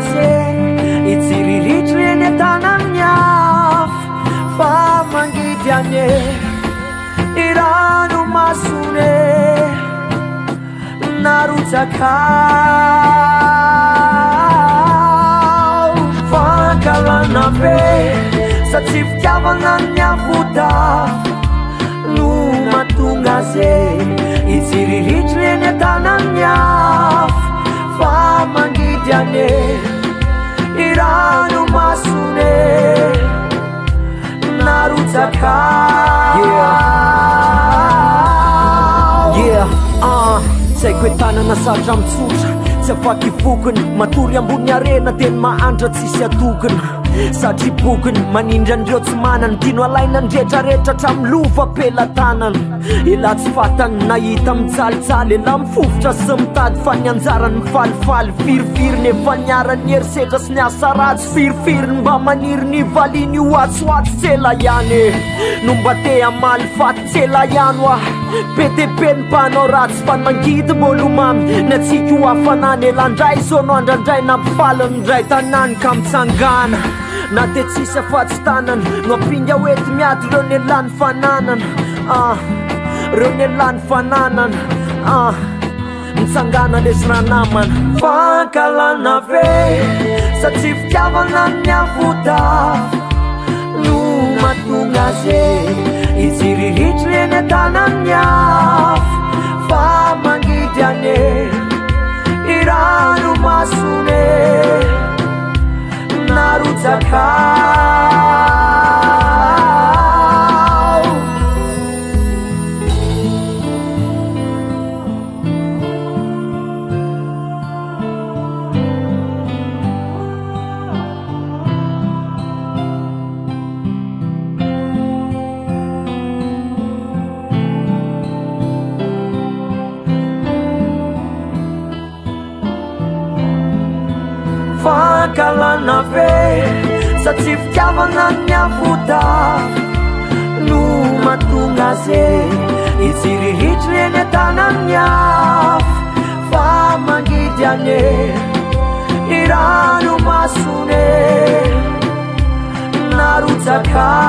ze itsiriritry eny tanany afo fa mangidy ane i ranomasone narotsakao fankalana be satria fitiavana ny avodafo no mahatonga ze itsiriritry eny tanany afo fa mangidy ane i ranomasone narotsakao Saiko hoe tanana satra mitsotra tsy afaky vokiny matory ambony arena teny mahantra tsisy atokiny satria bokiny manindra andreo tsy manany tino alaina ndretraretra hatramilova pelatanana ela tsy fatany nahita mijalijaly ela mifofotra sy mitady fa ny anjarany mifalifaly firifiry nefa niarany herisetra sy ny asa ratsy firifiriny mba maniry ny valiny io atsoatsy tsela ihany no mba te amaly faty tsela ihany oa PTP ny mpanao ratsy fa ny mangidy molomamy ny atsika ho afanany elandray sono andrandray nampifaliny ndray tanany ka mitsangana na te tsisy afatsy tanana no ampinga oety miady reo ny lany fananana reo ny lany fananana mitsangana lesy ranamana fankalana ve satria fitiavana ny avodafo no mahatonga ze itsiriritry eny tanany afo fa mangidy ane i ranomasone narotsakao fankalana ve satria fitiavana ny avodafo no mahatonga ze itsiriritry eny tanany afo fa mangidy ane i ranomasone narotsakao